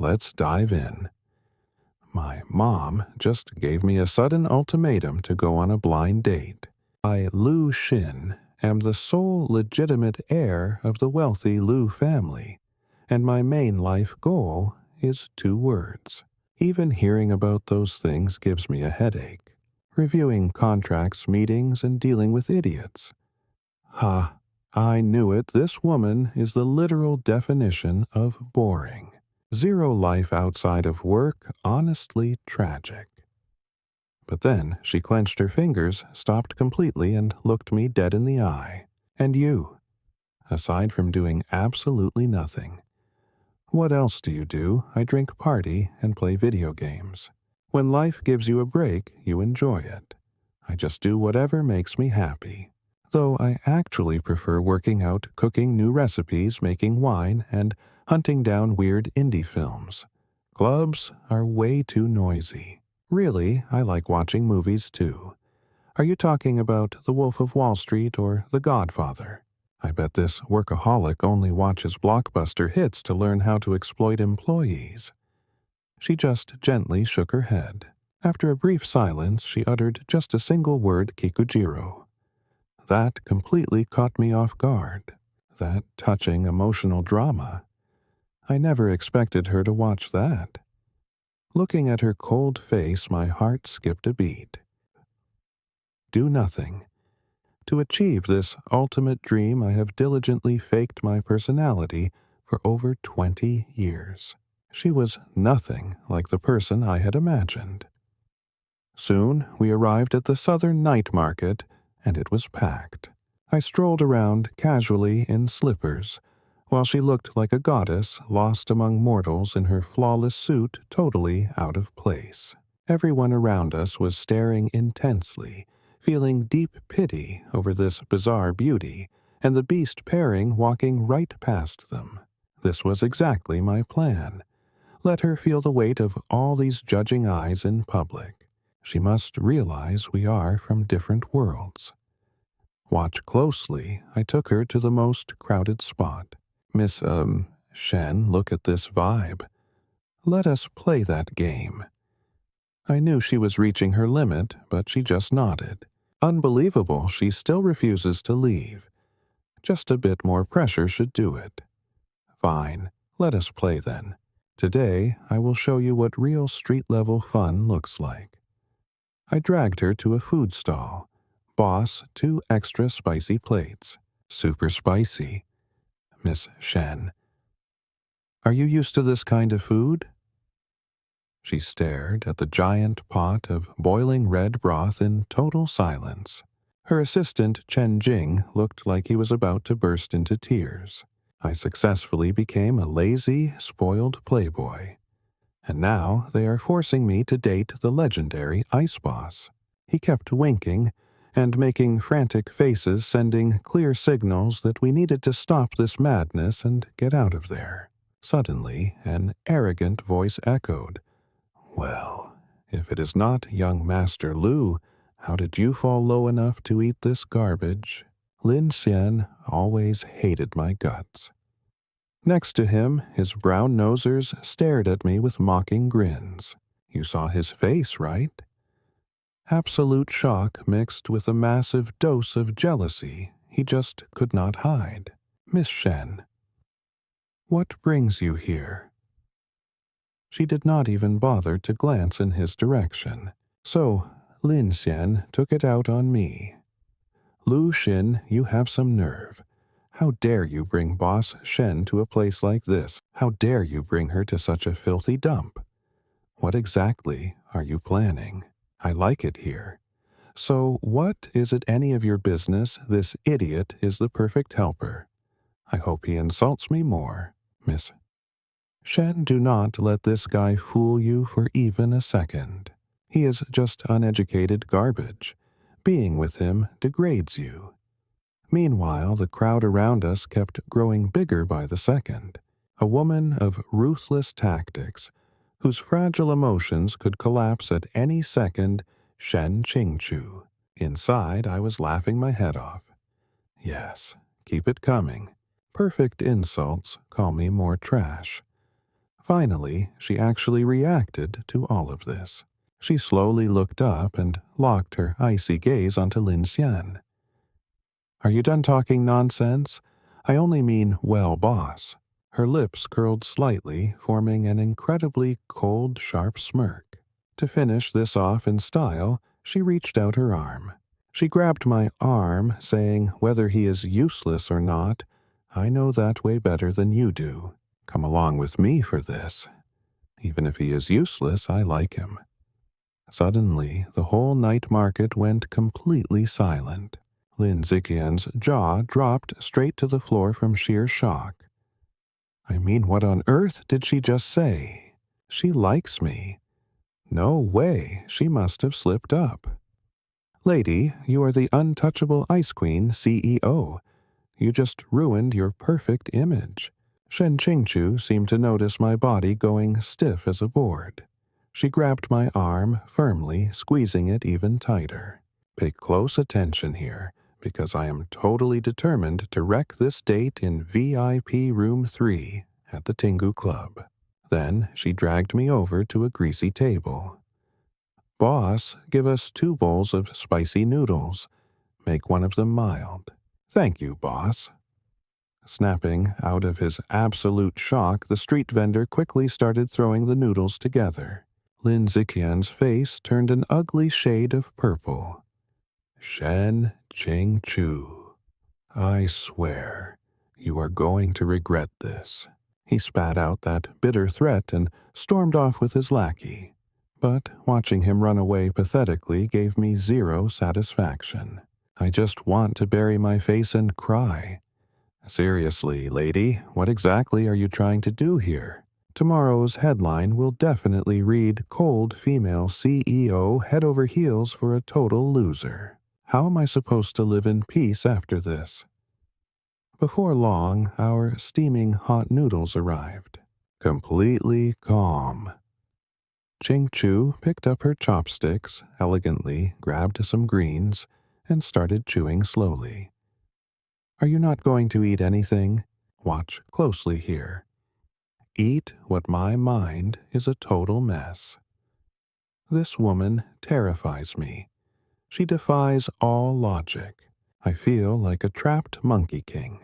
let's dive in. My mom just gave me a sudden ultimatum to go on a blind date. I, Lu Xin, am the sole legitimate heir of the wealthy Lu family, and my main life goal is 2 words. Even hearing about those things gives me a headache. Reviewing contracts, meetings, and dealing with idiots. Ha, I knew it. This woman is the literal definition of boring. 0 life outside of work, honestly tragic. But then she clenched her fingers, stopped completely, and looked me dead in the eye. And you? Aside from doing absolutely nothing. What else do you do? I drink, party, and play video games. When life gives you a break, you enjoy it. I just do whatever makes me happy. Though I actually prefer working out, cooking new recipes, making wine, and hunting down weird indie films. Clubs are way too noisy. Really, I like watching movies too. Are you talking about The Wolf of Wall Street or The Godfather? I bet this workaholic only watches blockbuster hits to learn how to exploit employees. She just gently shook her head. After a brief silence, she uttered just a single word, Kikujiro. That completely caught me off guard. That touching emotional drama. I never expected her to watch that. Looking at her cold face, my heart skipped a beat. Do nothing. To achieve this ultimate dream, I have diligently faked my personality for over 20 years. She was nothing like the person I had imagined. Soon we arrived at the southern night market, and it was packed. I strolled around casually in slippers, while she looked like a goddess lost among mortals in her flawless suit, totally out of place. Everyone around us was staring intensely, feeling deep pity over this bizarre beauty, and the beast pairing walking right past them. This was exactly my plan. Let her feel the weight of all these judging eyes in public. She must realize we are from different worlds. Watch closely. I took her to the most crowded spot. Miss, Shen, look at this vibe. Let us play that game. I knew she was reaching her limit, but she just nodded. Unbelievable, she still refuses to leave. Just a bit more pressure should do it. Fine, let us play then. Today, I will show you what real street-level fun looks like. I dragged her to a food stall. Boss, 2 extra spicy plates. Super spicy. Miss Shen. Are you used to this kind of food? She stared at the giant pot of boiling red broth in total silence. Her assistant, Chen Jing, looked like he was about to burst into tears. I successfully became a lazy, spoiled playboy. And now they are forcing me to date the legendary Ice Boss. He kept winking and making frantic faces, sending clear signals that we needed to stop this madness and get out of there. Suddenly, an arrogant voice echoed, "Well, if it is not young Master Lu, how did you fall low enough to eat this garbage?" Lin Xian always hated my guts. Next to him, his brown nosers stared at me with mocking grins. You saw his face, right? Absolute shock mixed with a massive dose of jealousy he just could not hide. Miss Shen, what brings you here? She did not even bother to glance in his direction. So, Lin Xian took it out on me. Lu Xin, you have some nerve. How dare you bring Boss Shen to a place like this? How dare you bring her to such a filthy dump? What exactly are you planning? I like it here. So what is it any of your business this idiot is the perfect helper? I hope he insults me more, Miss Shen. Do not let this guy fool you for even a second. He is just uneducated garbage. Being with him degrades you. Meanwhile, the crowd around us kept growing bigger by the second. A woman of ruthless tactics, whose fragile emotions could collapse at any second, Shen Qingchu. Inside, I was laughing my head off. Yes, keep it coming. Perfect insults call me more trash. Finally, she actually reacted to all of this. She slowly looked up and locked her icy gaze onto Lin Xian. "Are you done talking nonsense? I only mean, well, boss." Her lips curled slightly, forming an incredibly cold, sharp smirk. To finish this off in style, she reached out her arm. She grabbed my arm, saying, "Whether he is useless or not, I know that way better than you do. Come along with me for this. Even if he is useless, I like him." Suddenly, the whole night market went completely silent. Lin Ziqian's jaw dropped straight to the floor from sheer shock. I mean, what on earth did she just say? She likes me. No way, she must have slipped up. "Lady, you are the untouchable Ice Queen CEO. You just ruined your perfect image." Shen Qingchu seemed to notice my body going stiff as a board. She grabbed my arm firmly, squeezing it even tighter. "Pay close attention here, because I am totally determined to wreck this date in VIP Room 3 at the Tingu Club." Then she dragged me over to a greasy table. "Boss, give us 2 bowls of spicy noodles. Make one of them mild." "Thank you, boss." Snapping out of his absolute shock, the street vendor quickly started throwing the noodles together. Lin Ziqian's face turned an ugly shade of purple. "Shen Qingchu, I swear, you are going to regret this." He spat out that bitter threat and stormed off with his lackey. But watching him run away pathetically gave me zero satisfaction. I just want to bury my face and cry. "Seriously, lady, what exactly are you trying to do here? Tomorrow's headline will definitely read, 'Cold female CEO head over heels for a total loser.' How am I supposed to live in peace after this?" Before long, our steaming hot noodles arrived. Completely calm, Qingchu picked up her chopsticks, elegantly grabbed some greens, and started chewing slowly. "Are you not going to eat anything? Watch closely here. Eat what my mind is a total mess." This woman terrifies me. She defies all logic. I feel like a trapped Monkey King.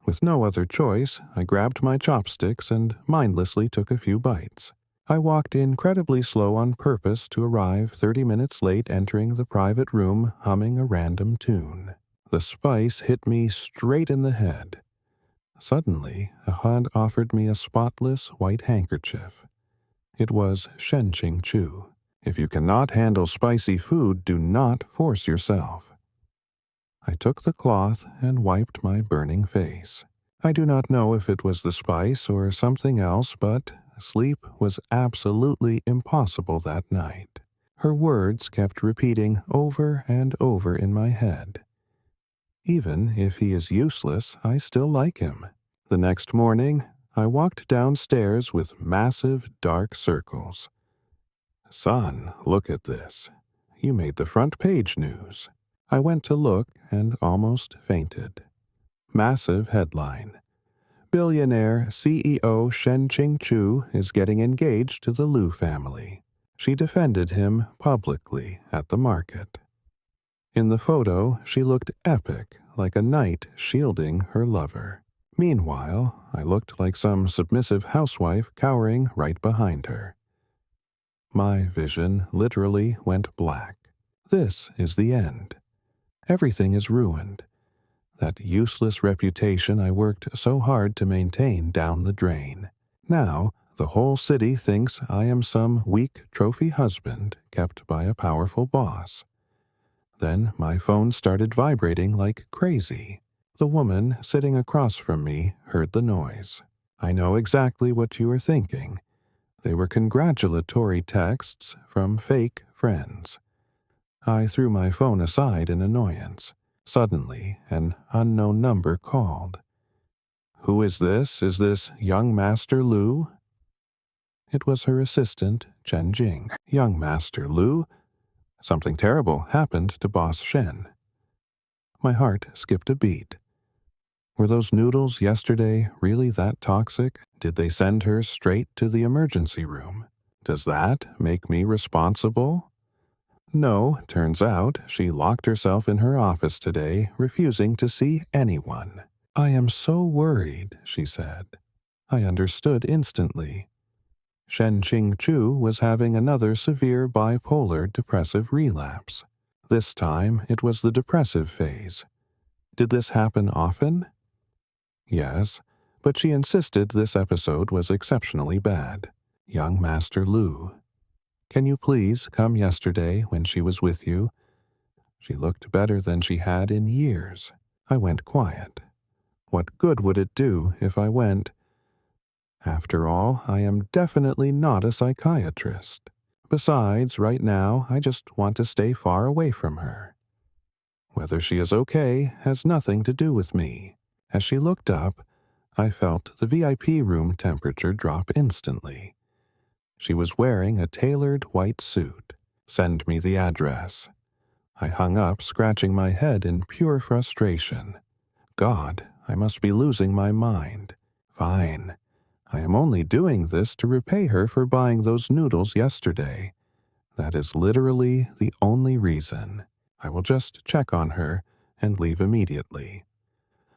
With no other choice, I grabbed my chopsticks and mindlessly took a few bites. I walked incredibly slow on purpose to arrive 30 minutes late, entering the private room humming a random tune. The spice hit me straight in the head. Suddenly, a hand offered me a spotless white handkerchief. It was Shen Qingchu. If you cannot handle spicy food, do not force yourself. I took the cloth and wiped my burning face. I do not know if it was the spice or something else, but sleep was absolutely impossible that night. Her words kept repeating over and over in my head. Even if he is useless, I still like him. The next morning, I walked downstairs with massive dark circles. "Son, look at this. You made the front page news." I went to look and almost fainted. Massive headline: "Billionaire CEO Shen Qingchu is getting engaged to the Liu family. She defended him publicly at the market." In the photo, she looked epic, like a knight shielding her lover. Meanwhile, I looked like some submissive housewife cowering right behind her. My vision literally went black. This is the end. Everything is ruined. That useless reputation I worked so hard to maintain down the drain. Now, the whole city thinks I am some weak trophy husband kept by a powerful boss. Then my phone started vibrating like crazy. The woman sitting across from me heard the noise. I know exactly what you are thinking. They were congratulatory texts from fake friends. I threw my phone aside in annoyance. Suddenly, an unknown number called. "Who is this? Is this young Master Lu?" It was her assistant, Chen Jing. "Young Master Lu? Something terrible happened to Boss Shen." My heart skipped a beat. Were those noodles yesterday really that toxic? Did they send her straight to the emergency room? Does that make me responsible? No, turns out she locked herself in her office today, refusing to see anyone. I am so worried, she said. I understood instantly. Shen Qing-chu was having another severe bipolar depressive relapse. This time it was the depressive phase. Did this happen often? Yes, but she insisted this episode was exceptionally bad. Young Master Lu. Can you please come yesterday when she was with you? She looked better than she had in years. I went quiet. What good would it do if I went? After all, I am definitely not a psychiatrist. Besides, right now, I just want to stay far away from her. Whether she is okay has nothing to do with me. As she looked up, I felt the VIP room temperature drop instantly. She was wearing a tailored white suit. Send me the address. I hung up, scratching my head in pure frustration. God, I must be losing my mind. Fine. I am only doing this to repay her for buying those noodles yesterday. That is literally the only reason. I will just check on her and leave immediately.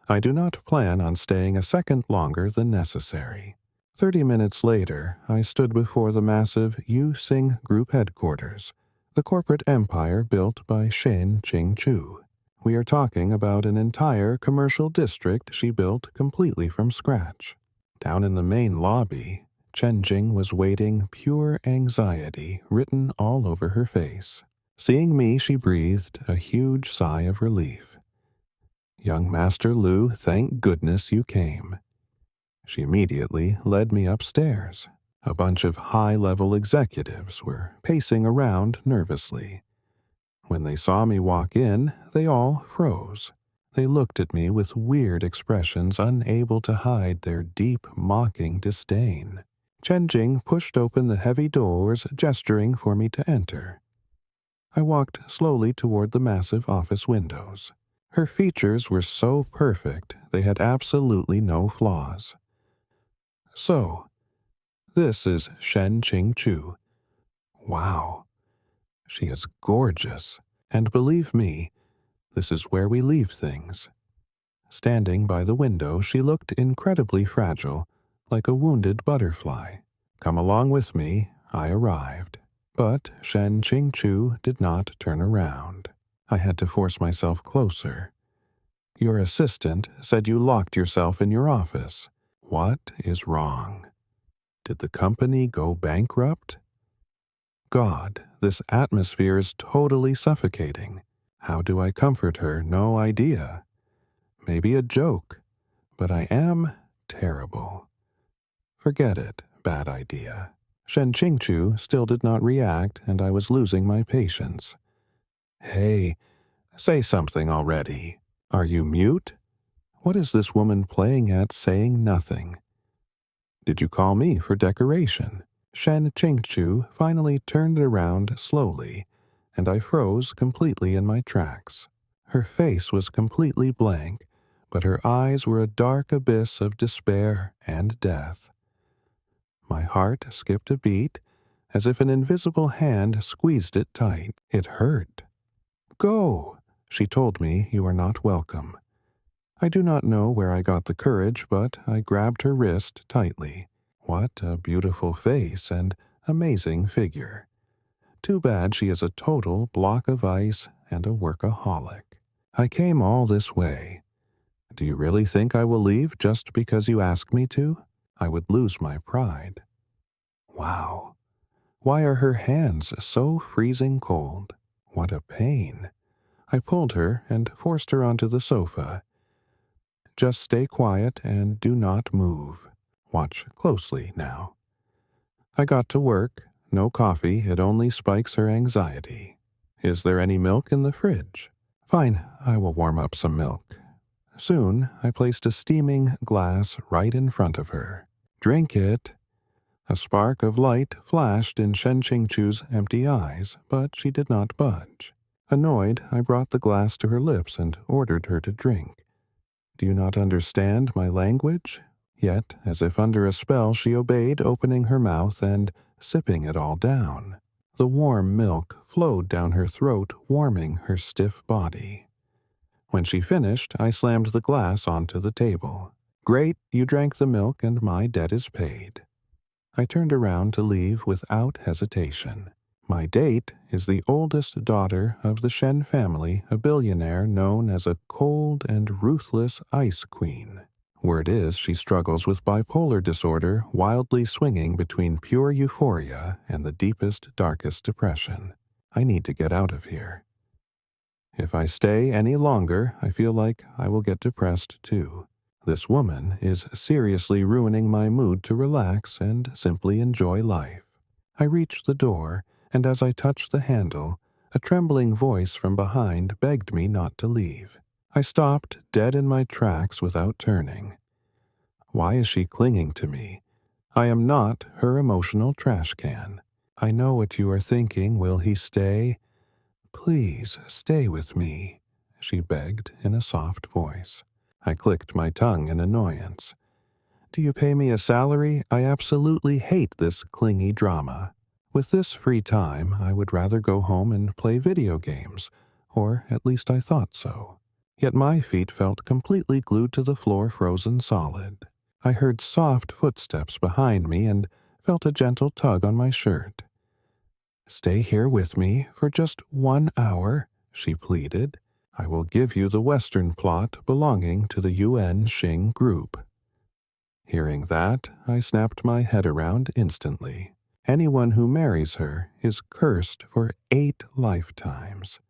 I do not plan on staying a second longer than necessary. 30 minutes later, I stood before the massive Yu Sing Group headquarters, the corporate empire built by Shen Qing-chu. We are talking about an entire commercial district she built completely from scratch. Down in the main lobby, Chen Jing was waiting, pure anxiety written all over her face. Seeing me, she breathed a huge sigh of relief. Young Master Lu, thank goodness you came. She immediately led me upstairs. A bunch of high-level executives were pacing around nervously. When they saw me walk in, they all froze. They looked at me with weird expressions, unable to hide their deep, mocking disdain. Chen Jing pushed open the heavy doors, gesturing for me to enter. I walked slowly toward the massive office windows. Her features were so perfect, they had absolutely no flaws. So, this is Shen Qing-chu. Wow, she is gorgeous. And believe me, this is where we leave things. Standing by the window, she looked incredibly fragile, like a wounded butterfly. Come along with me, I arrived. But Shen Qing-chu did not turn around. I had to force myself closer. Your assistant said you locked yourself in your office. What is wrong? Did the company go bankrupt? God, this atmosphere is totally suffocating. How do I comfort her? No idea. Maybe a joke, but I am terrible. Forget it, bad idea. Shen Qingchu still did not react, and I was losing my patience. Hey, say something already. Are you mute? What is this woman playing at saying nothing? Did you call me for decoration? Shen Qingchu finally turned around slowly, and I froze completely in my tracks. Her face was completely blank, but her eyes were a dark abyss of despair and death. My heart skipped a beat, as if an invisible hand squeezed it tight. It hurt. Go, she told me, you are not welcome. I do not know where I got the courage, but I grabbed her wrist tightly. What a beautiful face and amazing figure. Too bad she is a total block of ice and a workaholic. I came all this way. Do you really think I will leave just because you ask me to? I would lose my pride. Wow. Why are her hands so freezing cold? What a pain. I pulled her and forced her onto the sofa. Just stay quiet and do not move. Watch closely now. I got to work. No coffee, it only spikes her anxiety. Is there any milk in the fridge? Fine, I will warm up some milk. Soon, I placed a steaming glass right in front of her. Drink it. A spark of light flashed in Shen Qingchu's empty eyes, but she did not budge. Annoyed, I brought the glass to her lips and ordered her to drink. Do you not understand my language? Yet, as if under a spell, she obeyed, opening her mouth and sipping it all down. The warm milk flowed down her throat, warming her stiff body. When she finished, I slammed the glass onto the table. Great, you drank the milk and my debt is paid. I turned around to leave without hesitation. My date is the oldest daughter of the Shen family, a billionaire known as a cold and ruthless ice queen. Word is she struggles with bipolar disorder, wildly swinging between pure euphoria and the deepest, darkest depression. I need to get out of here. If I stay any longer, I feel like I will get depressed too. This woman is seriously ruining my mood to relax and simply enjoy life. I reach the door, and as I touch the handle, a trembling voice from behind begged me not to leave. I stopped dead in my tracks without turning. Why is she clinging to me? I am not her emotional trash can. I know what you are thinking. Will he stay? Please stay with me, she begged in a soft voice. I clicked my tongue in annoyance. Do you pay me a salary? I absolutely hate this clingy drama. With this free time, I would rather go home and play video games, or at least I thought so. Yet my feet felt completely glued to the floor, frozen solid. I heard soft footsteps behind me and felt a gentle tug on my shirt. Stay here with me for just 1 hour, she pleaded. I will give you the Western plot belonging to the UN Xing group. Hearing that, I snapped my head around instantly. Anyone who marries her is cursed for 8 lifetimes.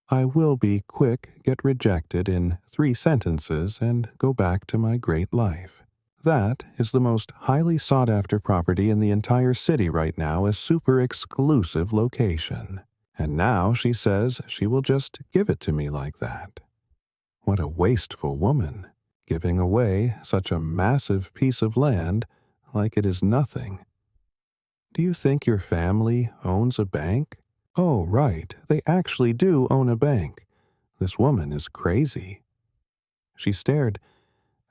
I will be quick, get rejected in 3 sentences, and go back to my great life. That is the most highly sought-after property in the entire city right now, a super exclusive location. And now she says she will just give it to me like that. What a wasteful woman, giving away such a massive piece of land like it is nothing. Do you think your family owns a bank? Oh, right, they actually do own a bank. This woman is crazy. She stared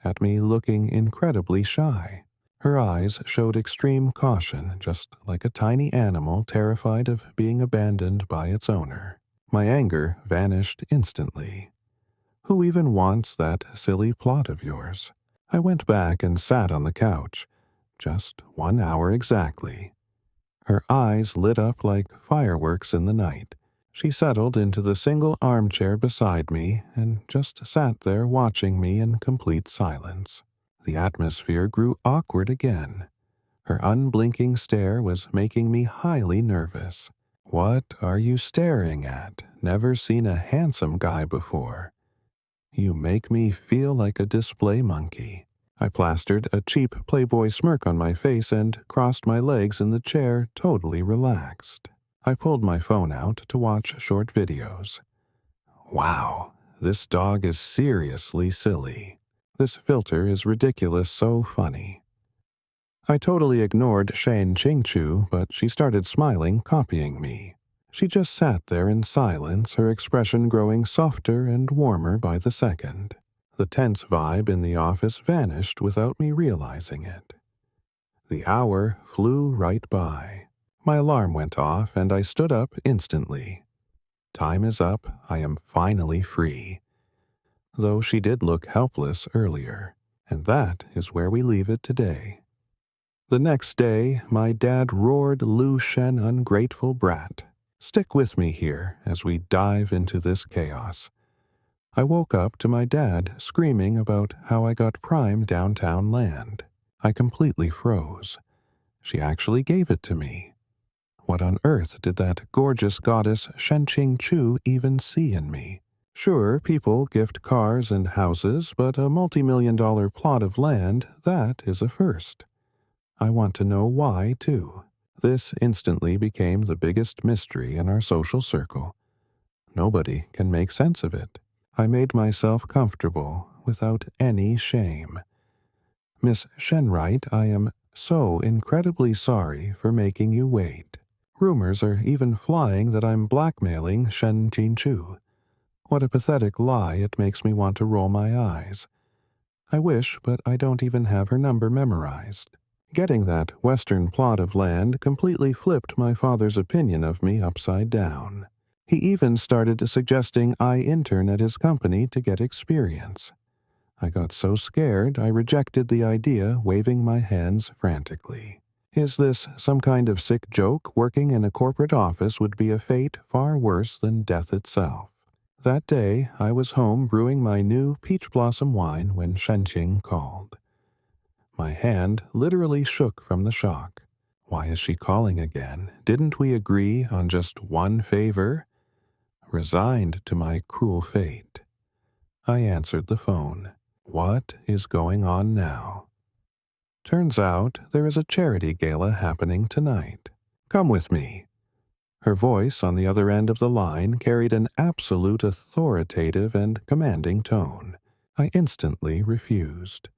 at me, looking incredibly shy. Her eyes showed extreme caution, just like a tiny animal terrified of being abandoned by its owner. My anger vanished instantly. Who even wants that silly plot of yours? I went back and sat on the couch. Just 1 hour exactly. Her eyes lit up like fireworks in the night. She settled into the single armchair beside me and just sat there watching me in complete silence. The atmosphere grew awkward again. Her unblinking stare was making me highly nervous. What are you staring at? Never seen a handsome guy before. You make me feel like a display monkey. I plastered a cheap Playboy smirk on my face and crossed my legs in the chair, totally relaxed. I pulled my phone out to watch short videos. Wow, this dog is seriously silly. This filter is ridiculous, so funny. I totally ignored Shane Chingchu, but she started smiling, copying me. She just sat there in silence, her expression growing softer and warmer by the second. The tense vibe in the office vanished without me realizing it. The hour flew right by. My alarm went off and I stood up instantly. Time is up, I am finally free. Though she did look helpless earlier, and that is where we leave it today. The next day, my dad roared, "Lu Shen, ungrateful brat. Stick with me here as we dive into this chaos." I woke up to my dad screaming about how I got prime downtown land. I completely froze. She actually gave it to me. What on earth did that gorgeous goddess Shenqing Chu even see in me? Sure, people gift cars and houses, but a multi-million-dollar plot of land, that is a first. I want to know why, too. This instantly became the biggest mystery in our social circle. Nobody can make sense of it. I made myself comfortable without any shame. Miss Shenwright, I am so incredibly sorry for making you wait. Rumors are even flying that I'm blackmailing Shen Qingchu. What a pathetic lie, it makes me want to roll my eyes. I wish, but I don't even have her number memorized. Getting that western plot of land completely flipped my father's opinion of me upside down. He even started suggesting I intern at his company to get experience. I got so scared I rejected the idea, waving my hands frantically. Is this some kind of sick joke? Working in a corporate office would be a fate far worse than death itself. That day, I was home brewing my new peach blossom wine when Shenqing called. My hand literally shook from the shock. Why is she calling again? Didn't we agree on just one favor? Resigned to my cruel fate, I answered the phone. What is going on now? Turns out there is a charity gala happening tonight. Come with me. Her voice on the other end of the line carried an absolute authoritative and commanding tone. I instantly refused.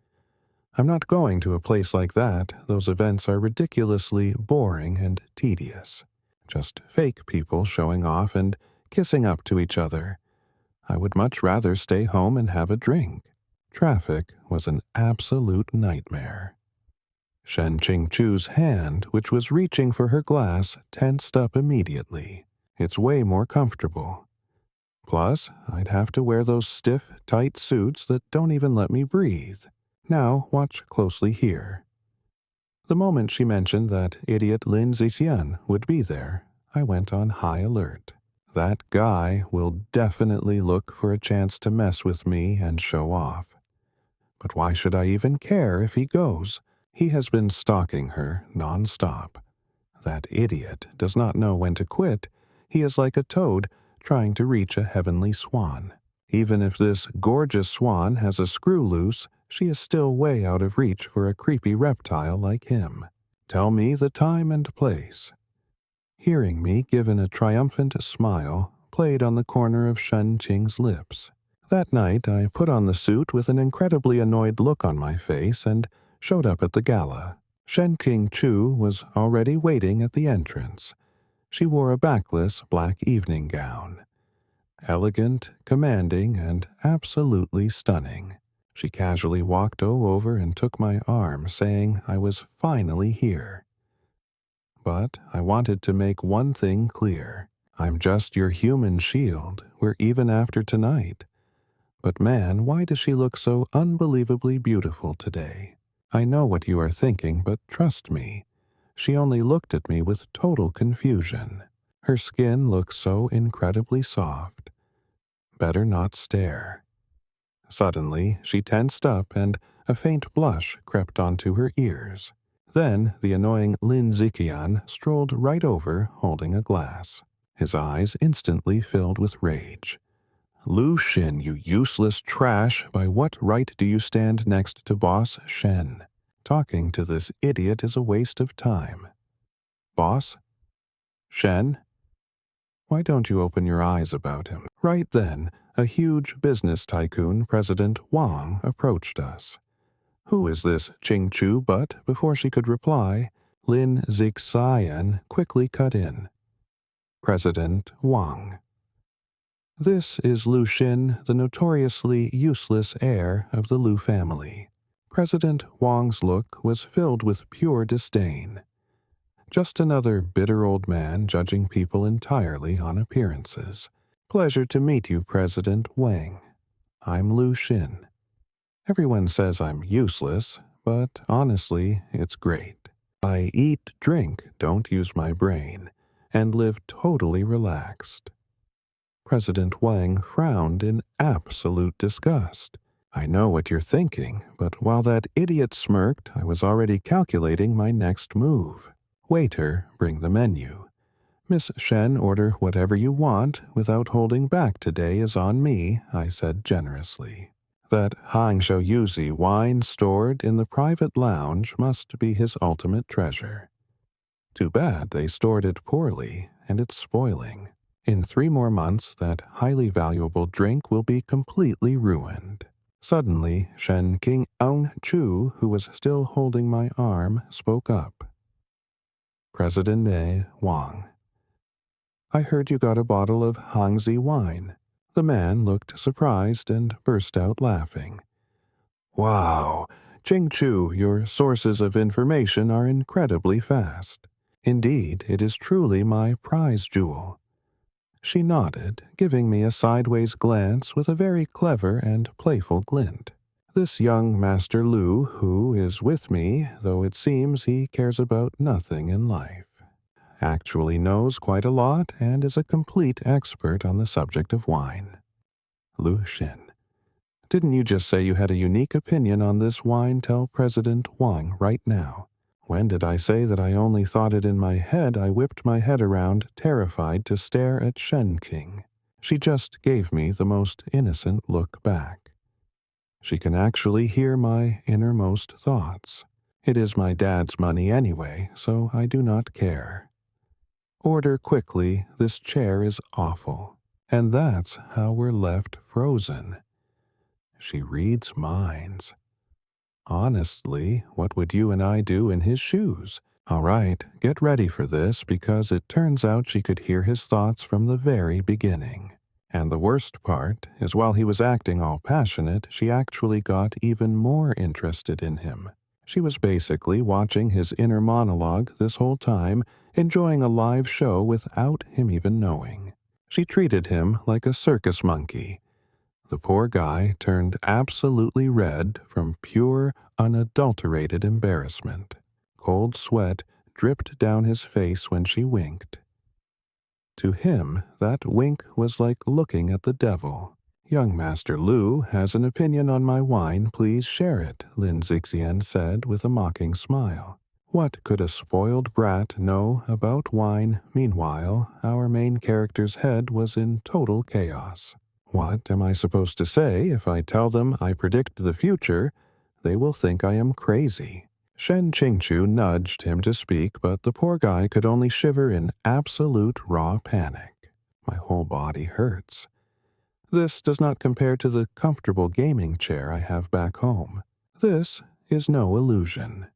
I'm not going to a place like that. Those events are ridiculously boring and tedious. Just fake people showing off and kissing up to each other. I would much rather stay home and have a drink. Traffic was an absolute nightmare. Shen Qingchu's hand, which was reaching for her glass, tensed up immediately. It's way more comfortable. Plus, I'd have to wear those stiff, tight suits that don't even let me breathe. Now, watch closely here. The moment she mentioned that idiot Lin Zixian would be there, I went on high alert. That guy will definitely look for a chance to mess with me and show off. But why should I even care if he goes? He has been stalking her non-stop. That idiot does not know when to quit. He is like a toad trying to reach a heavenly swan. Even if this gorgeous swan has a screw loose, she is still way out of reach for a creepy reptile like him. Tell me the time and place. Hearing me given a triumphant smile played on the corner of Shen Qing's lips. That night I put on the suit with an incredibly annoyed look on my face and showed up at the gala. Shen Qingchu was already waiting at the entrance. She wore a backless black evening gown. Elegant, commanding, and absolutely stunning. She casually walked over and took my arm, saying I was finally here. But I wanted to make one thing clear. I'm just your human shield. We're even after tonight. But man, why does she look so unbelievably beautiful today? I know what you are thinking, but trust me. She only looked at me with total confusion. Her skin looks so incredibly soft. Better not stare. Suddenly, she tensed up and a faint blush crept onto her ears. Then the annoying Lin Zixian strolled right over holding a glass. His eyes instantly filled with rage. Lu Xin, you useless trash, by what right do you stand next to Boss Shen? Talking to this idiot is a waste of time. Boss? Shen? Why don't you open your eyes about him? Right then, a huge business tycoon, President Wang, approached us. Who is this Qingchu? But before she could reply, Lin Zixian quickly cut in. President Wang. This is Lu Xin, the notoriously useless heir of the Lu family. President Wang's look was filled with pure disdain. Just another bitter old man judging people entirely on appearances. Pleasure to meet you, President Wang. I'm Lu Xin. Everyone says I'm useless, but honestly, it's great. I eat, drink, don't use my brain, and live totally relaxed. President Wang frowned in absolute disgust. I know what you're thinking, but while that idiot smirked, I was already calculating my next move. Waiter, bring the menu. Miss Shen, order whatever you want. Without holding back today is on me, I said generously. That Hangzhou Yuzi wine stored in the private lounge must be his ultimate treasure. Too bad they stored it poorly, and it's spoiling. In 3 more months, that highly valuable drink will be completely ruined. Suddenly, Shen Qingchu, who was still holding my arm, spoke up. President Wang. I heard you got a bottle of Hangzhou wine. The man looked surprised and burst out laughing. Wow, Ching-Chu, your sources of information are incredibly fast. Indeed, it is truly my prize jewel. She nodded, giving me a sideways glance with a very clever and playful glint. This young Master Lu, who is with me, though it seems he cares about nothing in life, actually knows quite a lot and is a complete expert on the subject of wine. Lu Xin. Didn't you just say you had a unique opinion on this wine? Tell President Wang right now. When did I say that I only thought it in my head? I whipped my head around, terrified to stare at Shen King. She just gave me the most innocent look back. She can actually hear my innermost thoughts. It is my dad's money anyway, so I do not care. Order quickly, this chair is awful. And that's how we're left frozen. She reads minds. Honestly, what would you and I do in his shoes? All right, get ready for this, because it turns out she could hear his thoughts from the very beginning. And the worst part is, while he was acting all passionate, she actually got even more interested in him. She was basically watching his inner monologue this whole time, enjoying a live show without him even knowing. She treated him like a circus monkey. The poor guy turned absolutely red from pure, unadulterated embarrassment. Cold sweat dripped down his face when she winked. To him, that wink was like looking at the devil. Young Master Lu has an opinion on my wine. Please share it, Lin Zixian said with a mocking smile. What could a spoiled brat know about wine? Meanwhile, our main character's head was in total chaos. What am I supposed to say? If I tell them I predict the future, they will think I am crazy. Shen Qingchu nudged him to speak, but the poor guy could only shiver in absolute raw panic. My whole body hurts. This does not compare to the comfortable gaming chair I have back home. This is no illusion.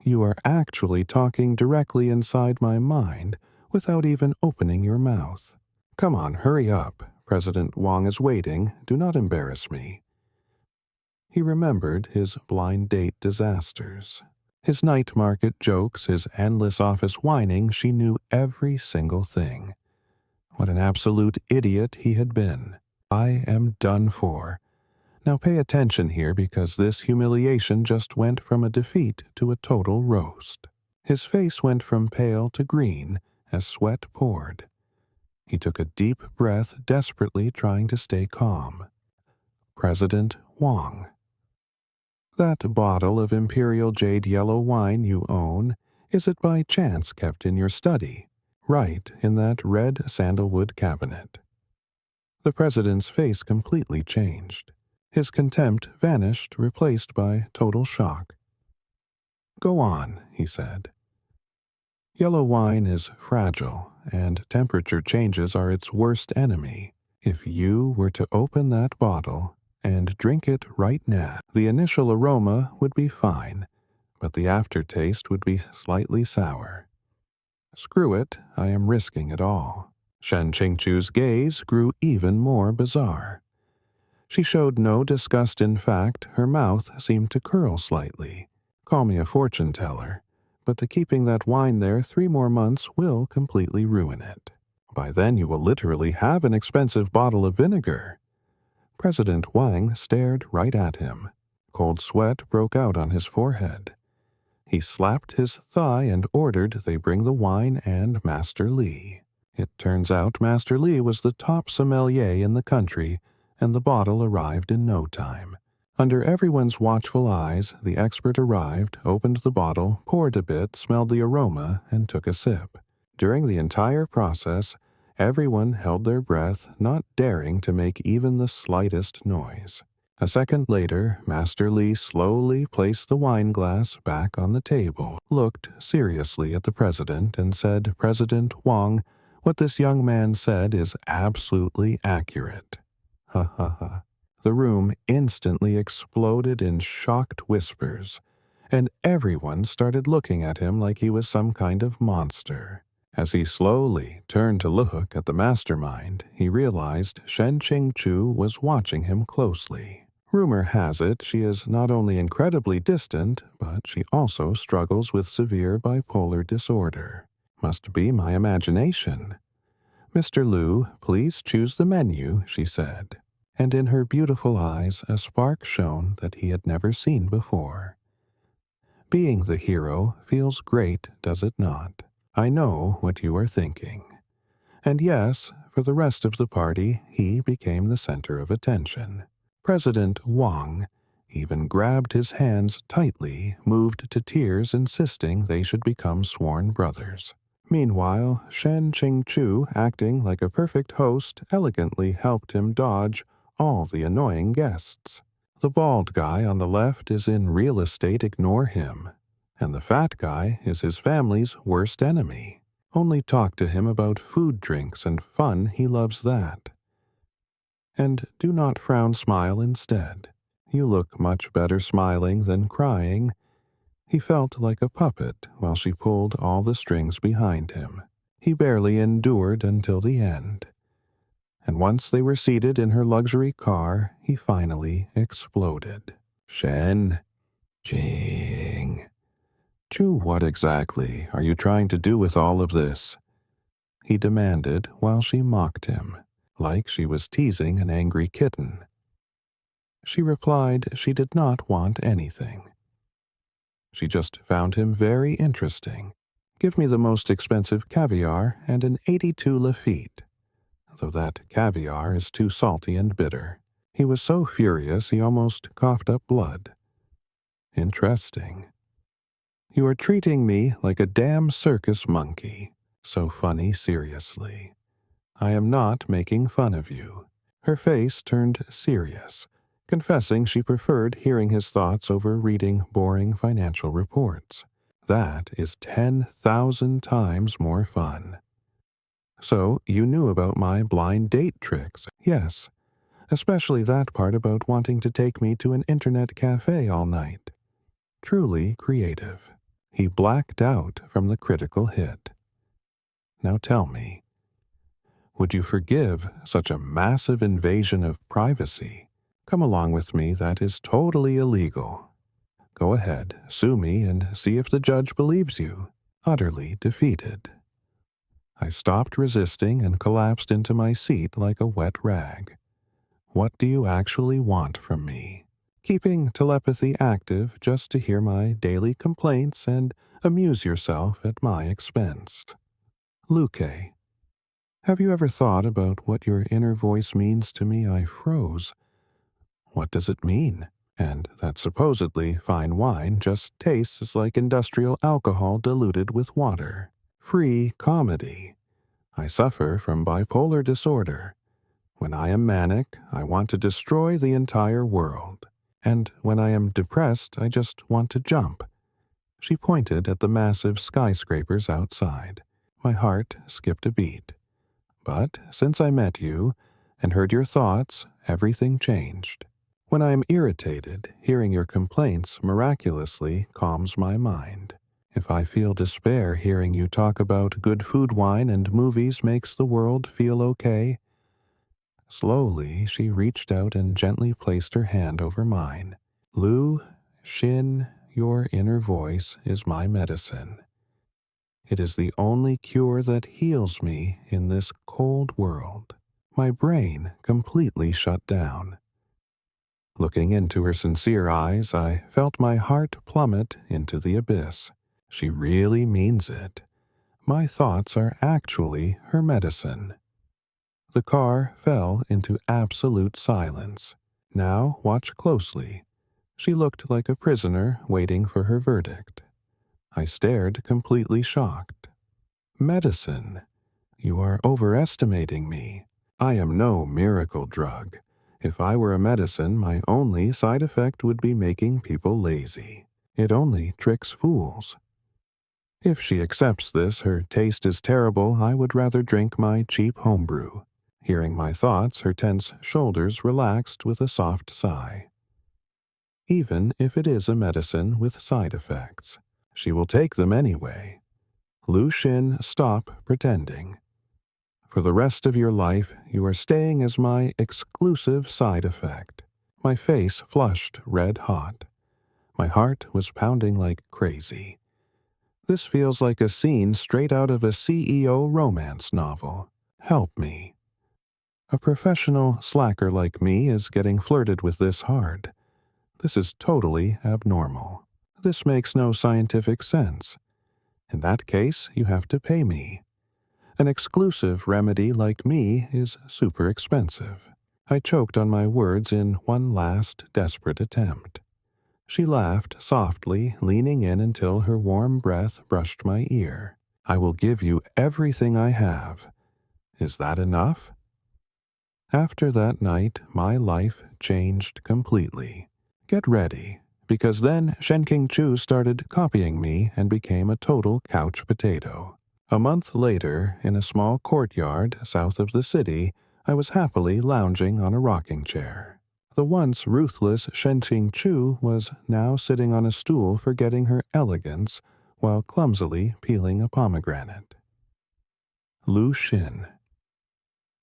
You are actually talking directly inside my mind without even opening your mouth. Come on, hurry up. President Wang is waiting. Do not embarrass me. He remembered his blind date disasters, his night market jokes, his endless office whining. She knew every single thing. What an absolute idiot he had been. I am done for. Now pay attention here, because this humiliation just went from a defeat to a total roast. His face went from pale to green as sweat poured. He took a deep breath, desperately trying to stay calm. President Wang. That bottle of Imperial Jade Yellow wine you own, is it by chance kept in your study? Right in that red sandalwood cabinet. The president's face completely changed. His contempt vanished, replaced by total shock. Go on, he said. Yellow wine is fragile, and temperature changes are its worst enemy. If you were to open that bottle and drink it right now, the initial aroma would be fine, but the aftertaste would be slightly sour. Screw it, I am risking it all. Shen Qingchu's gaze grew even more bizarre. She showed no disgust. In fact, her mouth seemed to curl slightly. Call me a fortune teller, but the keeping that wine there 3 more months will completely ruin it. By then you will literally have an expensive bottle of vinegar. President Wang stared right at him. Cold sweat broke out on his forehead. He slapped his thigh and ordered they bring the wine and Master Li. It turns out Master Li was the top sommelier in the country, and the bottle arrived in no time. Under everyone's watchful eyes, the expert arrived, opened the bottle, poured a bit, smelled the aroma, and took a sip. During the entire process, everyone held their breath, not daring to make even the slightest noise. A second later, Master Li slowly placed the wine glass back on the table, looked seriously at the president, and said, President Wang, what this young man said is absolutely accurate. Ha ha ha. The room instantly exploded in shocked whispers, and everyone started looking at him like he was some kind of monster. As he slowly turned to look at the mastermind, he realized Shen Qingchu was watching him closely. Rumor has it she is not only incredibly distant, but she also struggles with severe bipolar disorder. Must be my imagination. "Mr. Liu, please choose the menu," she said, and in her beautiful eyes a spark shone that he had never seen before. Being the hero feels great, does it not? I know what you are thinking. And yes, for the rest of the party, he became the center of attention. President Wang even grabbed his hands tightly, moved to tears, insisting they should become sworn brothers. Meanwhile, Shen Qingchu, acting like a perfect host, elegantly helped him dodge all the annoying guests. The bald guy on the left is in real estate, ignore him. And the fat guy is his family's worst enemy. Only talk to him about food, drinks, and fun, he loves that. And do not frown, smile instead. You look much better smiling than crying. He felt like a puppet while she pulled all the strings behind him. He barely endured until the end. And once they were seated in her luxury car, he finally exploded. "Shen Jing. Chu, what exactly are you trying to do with all of this?" he demanded while she mocked him, like she was teasing an angry kitten. She replied she did not want anything. She just found him very interesting. "Give me the most expensive caviar and an 82 Lafitte," though that caviar is too salty and bitter. He was so furious he almost coughed up blood. "Interesting. You are treating me like a damn circus monkey. So funny, seriously. I am not making fun of you." Her face turned serious, confessing she preferred hearing his thoughts over reading boring financial reports. That is 10,000 times more fun. "So, you knew about my blind date tricks?" "Yes, especially that part about wanting to take me to an internet cafe all night. Truly creative." He blacked out from the critical hit. "Now tell me, would you forgive such a massive invasion of privacy? Come along with me, that is totally illegal. Go ahead, sue me and see if the judge believes you." Utterly defeated, I stopped resisting and collapsed into my seat like a wet rag. "What do you actually want from me?" Keeping telepathy active just to hear my daily complaints and amuse yourself at my expense. "Luke, have you ever thought about what your inner voice means to me?" I froze. What does it mean? And that supposedly fine wine just tastes like industrial alcohol diluted with water. Free comedy. I suffer from bipolar disorder. When I am manic, I want to destroy the entire world. And when I am depressed, I just want to jump. She pointed at the massive skyscrapers outside. My heart skipped a beat. But since I met you and heard your thoughts, everything changed. When I am irritated, hearing your complaints miraculously calms my mind. If I feel despair, hearing you talk about good food, wine, and movies makes the world feel okay. Slowly, she reached out and gently placed her hand over mine. "Lu, Shin, your inner voice is my medicine. It is the only cure that heals me in this cold world." My brain completely shut down. Looking into her sincere eyes, I felt my heart plummet into the abyss. She really means it. My thoughts are actually her medicine. The car fell into absolute silence. Now watch closely. She looked like a prisoner waiting for her verdict. I stared, completely shocked. "Medicine? You are overestimating me. I am no miracle drug. If I were a medicine, my only side effect would be making people lazy. It only tricks fools." If she accepts this, her taste is terrible. I would rather drink my cheap homebrew. Hearing my thoughts, her tense shoulders relaxed with a soft sigh. Even if it is a medicine with side effects, she will take them anyway. Lu Xin, stop pretending. For the rest of your life, you are staying as my exclusive side effect. My face flushed red hot. My heart was pounding like crazy. This feels like a scene straight out of a CEO romance novel. Help me. A professional slacker like me is getting flirted with this hard. This is totally abnormal. This makes no scientific sense. In that case, you have to pay me. An exclusive remedy like me is super expensive. I choked on my words in one last desperate attempt. She laughed softly, leaning in until her warm breath brushed my ear. I will give you everything I have. Is that enough? After that night, my life changed completely. Get ready, because then Shenking Chu started copying me and became a total couch potato. A month later, in a small courtyard south of the city, I was happily lounging on a rocking chair. The once ruthless Shenting Chu was now sitting on a stool forgetting her elegance while clumsily peeling a pomegranate. Lu Xin.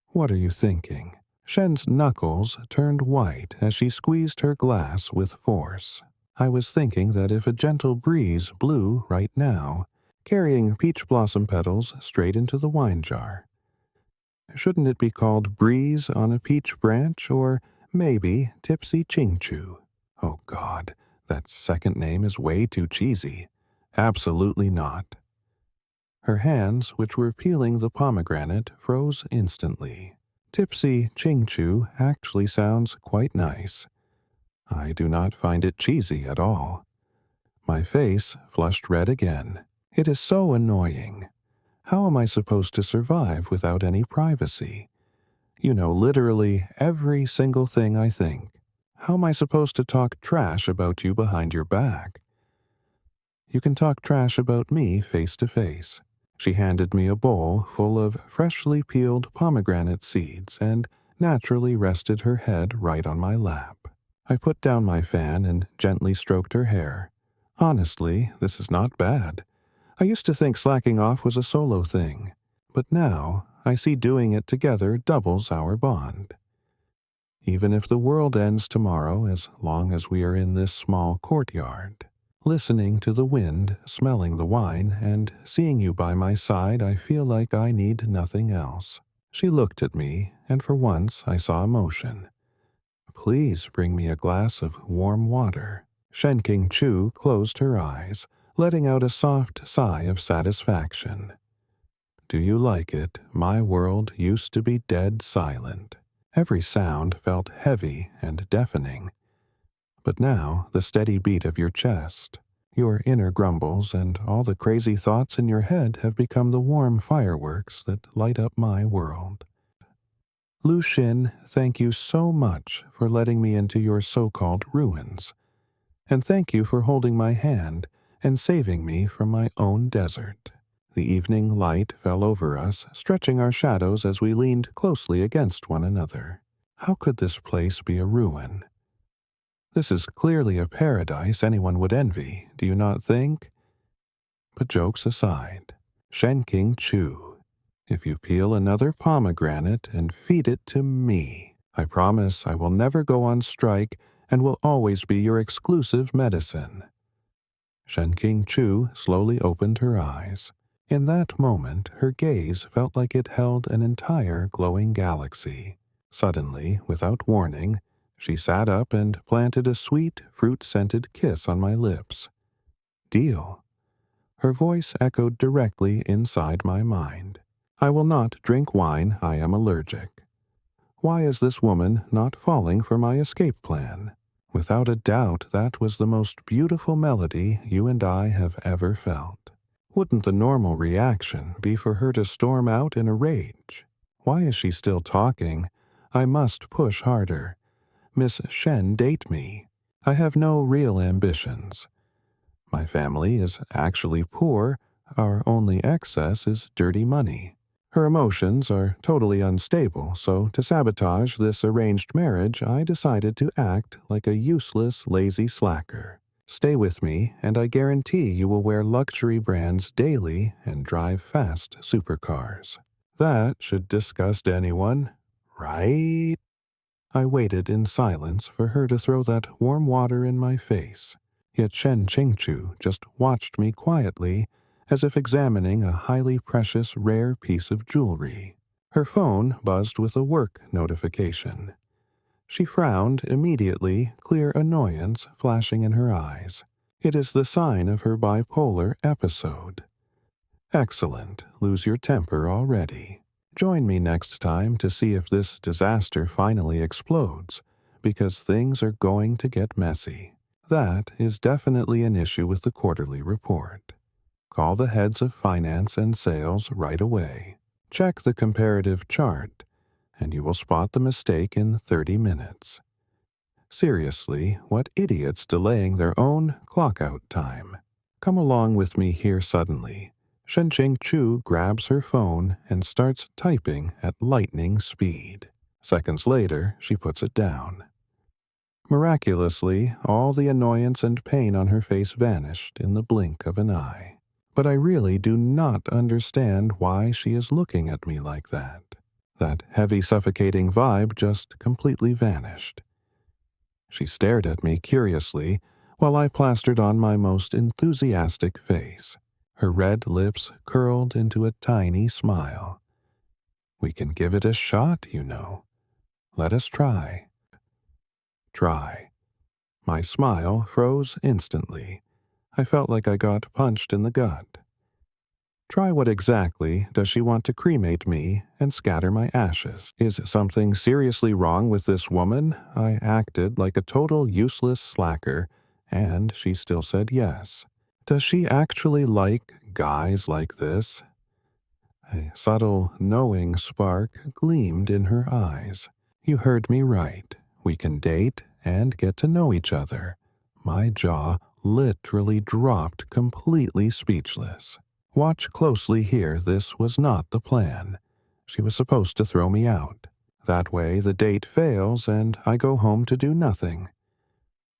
What are you thinking? Shen's knuckles turned white as she squeezed her glass with force. I was thinking that if a gentle breeze blew right now, carrying peach blossom petals straight into the wine jar. Shouldn't it be called breeze on a peach branch, or maybe tipsy Chingchu? Oh God, that second name is way too cheesy. Absolutely not. Her hands, which were peeling the pomegranate, froze instantly. Tipsy Chingchu actually sounds quite nice. I do not find it cheesy at all. My face flushed red again. It is so annoying. How am I supposed to survive without any privacy? You know literally every single thing I think. How am I supposed to talk trash about you behind your back? You can talk trash about me face to face. She handed me a bowl full of freshly peeled pomegranate seeds and naturally rested her head right on my lap. I put down my fan and gently stroked her hair. Honestly, this is not bad. I used to think slacking off was a solo thing, but now I see doing it together doubles our bond. Even if the world ends tomorrow, as long as we are in this small courtyard. Listening to the wind, smelling the wine, and seeing you by my side, I feel like I need nothing else. She looked at me, and for once I saw emotion. Please bring me a glass of warm water. Shenking Chu closed her eyes, letting out a soft sigh of satisfaction. Do you like it? My world used to be dead silent. Every sound felt heavy and deafening. But now the steady beat of your chest, your inner grumbles, and all the crazy thoughts in your head have become the warm fireworks that light up my world. Lu Xin, thank you so much for letting me into your so-called ruins. And thank you for holding my hand and saving me from my own desert. The evening light fell over us, stretching our shadows as we leaned closely against one another. How could this place be a ruin? This is clearly a paradise anyone would envy, do you not think? But jokes aside, Shenking Chu, if you peel another pomegranate and feed it to me, I promise I will never go on strike and will always be your exclusive medicine. Shenking Chu slowly opened her eyes. In that moment, her gaze felt like it held an entire glowing galaxy. Suddenly, without warning, she sat up and planted a sweet, fruit-scented kiss on my lips. Deal. Her voice echoed directly inside my mind. I will not drink wine, I am allergic. Why is this woman not falling for my escape plan? Without a doubt, that was the most beautiful melody you and I have ever felt. Wouldn't the normal reaction be for her to storm out in a rage? Why is she still talking? I must push harder. Miss Shen date me. I have no real ambitions. My family is actually poor. Our only excess is dirty money. Her emotions are totally unstable, so to sabotage this arranged marriage, I decided to act like a useless, lazy slacker. Stay with me, and I guarantee you will wear luxury brands daily and drive fast supercars. That should disgust anyone, right? I waited in silence for her to throw that warm water in my face, yet Shen Qingchu just watched me quietly, as if examining a highly precious rare piece of jewelry. Her phone buzzed with a work notification. She frowned immediately, clear annoyance flashing in her eyes. It is the sign of her bipolar episode. Excellent, lose your temper already. Join me next time to see if this disaster finally explodes, because things are going to get messy. That is definitely an issue with the quarterly report. Call the heads of finance and sales right away. Check the comparative chart, and you will spot the mistake in 30 minutes. Seriously, what idiots delaying their own clock-out time. Come along with me here suddenly. Shenqing Chu grabs her phone and starts typing at lightning speed. Seconds later, she puts it down. Miraculously, all the annoyance and pain on her face vanished in the blink of an eye. But I really do not understand why she is looking at me like that. That heavy, suffocating vibe just completely vanished. She stared at me curiously while I plastered on my most enthusiastic face. Her red lips curled into a tiny smile. We can give it a shot, you know. Let us try. Try. My smile froze instantly. I felt like I got punched in the gut. Try what exactly does she want to cremate me and scatter my ashes? Is something seriously wrong with this woman? I acted like a total useless slacker, and she still said yes. Does she actually like guys like this? A subtle, knowing spark gleamed in her eyes. You heard me right. We can date and get to know each other. My jaw literally dropped, completely speechless. Watch closely here, this was not the plan. She was supposed to throw me out. That way the date fails and I go home to do nothing.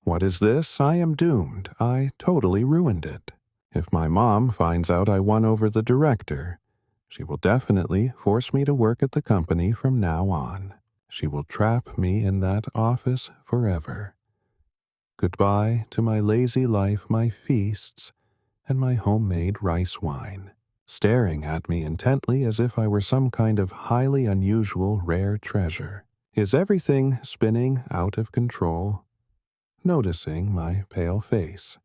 What is this? I am doomed. I totally ruined it. If my mom finds out I won over the director, she will definitely force me to work at the company from now on. She will trap me in that office forever. Goodbye to my lazy life, my feasts, and my homemade rice wine, staring at me intently as if I were some kind of highly unusual rare treasure. Is everything spinning out of control? Noticing my pale face.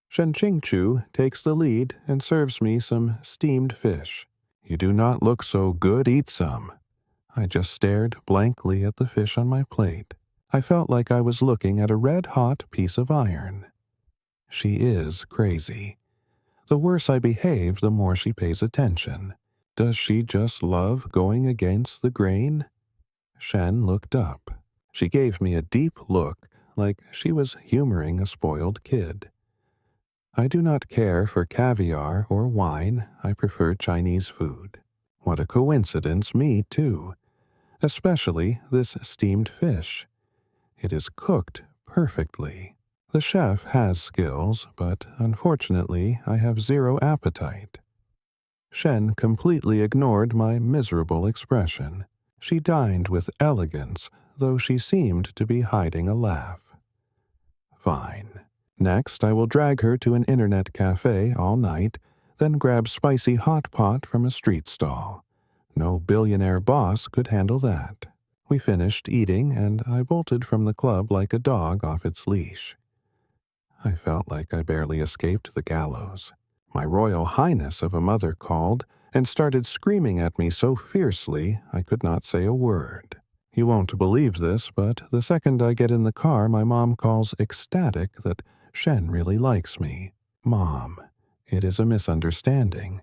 Shen Qingchu takes the lead and serves me some steamed fish. You do not look so good, eat some. I just stared blankly at the fish on my plate. I felt like I was looking at a red-hot piece of iron. She is crazy. The worse I behave, the more she pays attention. Does she just love going against the grain? Shen looked up. She gave me a deep look, like she was humoring a spoiled kid. I do not care for caviar or wine. I prefer Chinese food. What a coincidence, me too. Especially this steamed fish. It is cooked perfectly. The chef has skills, but unfortunately I have zero appetite. Shen completely ignored my miserable expression. She dined with elegance, though she seemed to be hiding a laugh. Fine. Next, I will drag her to an internet cafe all night, then grab spicy hot pot from a street stall. No billionaire boss could handle that. We finished eating, and I bolted from the club like a dog off its leash. I felt like I barely escaped the gallows. My Royal Highness of a mother called and started screaming at me so fiercely I could not say a word. You won't believe this, but the second I get in the car, my mom calls ecstatic that Shen really likes me. Mom, it is a misunderstanding.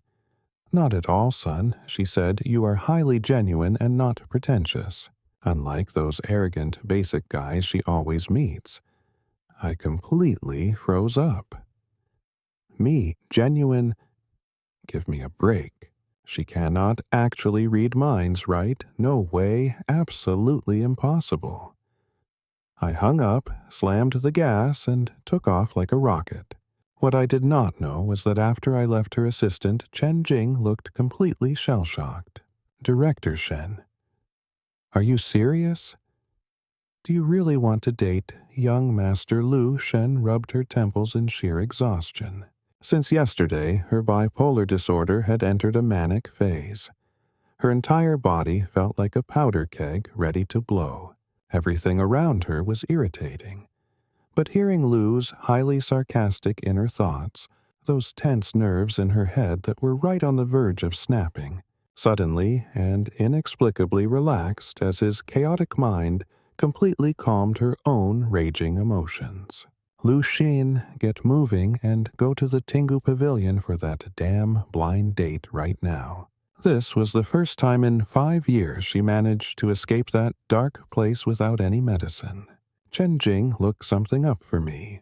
Not at all, son, she said. You are highly genuine and not pretentious, unlike those arrogant, basic guys she always meets. I completely froze up. Me, genuine? Give me a break. She cannot actually read minds, right? No way, absolutely impossible. I hung up, slammed the gas, and took off like a rocket. What I did not know was that after I left her assistant, Chen Jing looked completely shell-shocked. Director Shen, are you serious? Do you really want to date young Master Lu? Shen rubbed her temples in sheer exhaustion. Since yesterday, her bipolar disorder had entered a manic phase. Her entire body felt like a powder keg ready to blow. Everything around her was irritating. But hearing Lu's highly sarcastic inner thoughts, those tense nerves in her head that were right on the verge of snapping, suddenly and inexplicably relaxed as his chaotic mind completely calmed her own raging emotions. Lu Xin, get moving and go to the Tingu Pavilion for that damn blind date right now. This was the first time in 5 years she managed to escape that dark place without any medicine. Chen Jing looked something up for me.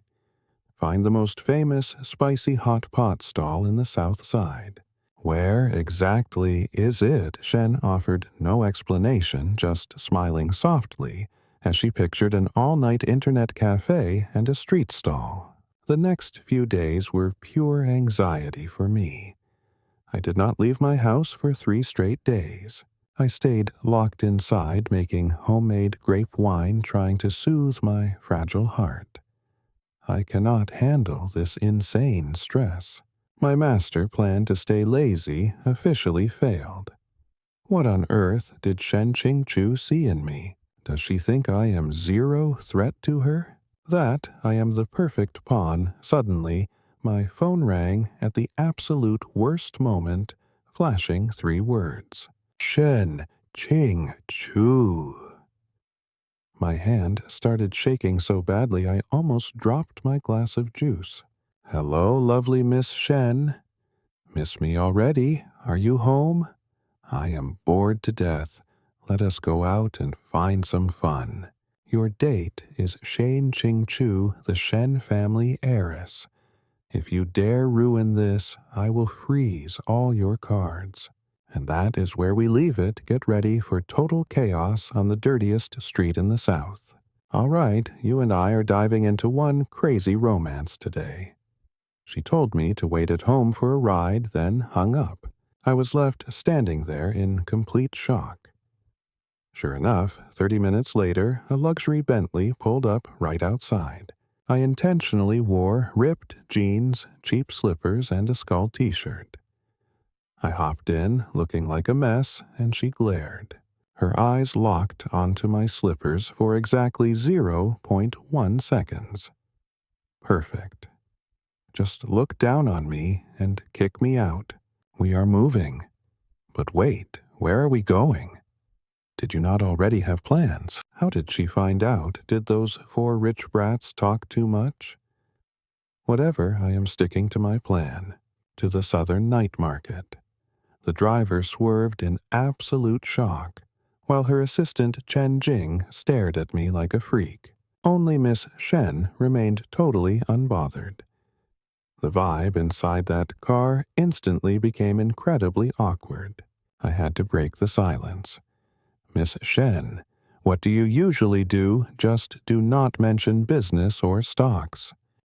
Find the most famous spicy hot pot stall in the south side. Where exactly is it? Shen offered no explanation, just smiling softly as she pictured an all-night internet cafe and a street stall. The next few days were pure anxiety for me. I did not leave my house for 3 straight days. I stayed locked inside, making homemade grape wine, trying to soothe my fragile heart. I cannot handle this insane stress. My master plan to stay lazy officially failed. What on earth did Shen Qingchu see in me? Does she think I am zero threat to her? That I am the perfect pawn. Suddenly, my phone rang at the absolute worst moment, flashing 3 words. Shen Qingchu. My hand started shaking so badly I almost dropped my glass of juice. Hello, lovely Miss Shen. Miss me already? Are you home? I am bored to death. Let us go out and find some fun. Your date is Shane Qingchu, the Shen family heiress. If you dare ruin this, I will freeze all your cards. And that is where we leave it. Get ready for total chaos on the dirtiest street in the South. All right, you and I are diving into one crazy romance today. She told me to wait at home for a ride, then hung up. I was left standing there in complete shock. Sure enough, 30 minutes later, a luxury Bentley pulled up right outside. I intentionally wore ripped jeans, cheap slippers, and a skull t-shirt. I hopped in, looking like a mess, and she glared. Her eyes locked onto my slippers for exactly 0.1 seconds. Perfect. Just look down on me and kick me out. We are moving. But wait, where are we going? Did you not already have plans? How did she find out? Did those 4 rich brats talk too much? Whatever, I am sticking to my plan. To the southern night market. The driver swerved in absolute shock, while her assistant Chen Jing stared at me like a freak. Only Miss Shen remained totally unbothered. The vibe inside that car instantly became incredibly awkward. I had to break the silence. Miss Shen, what do you usually do? Just do not mention business or stocks.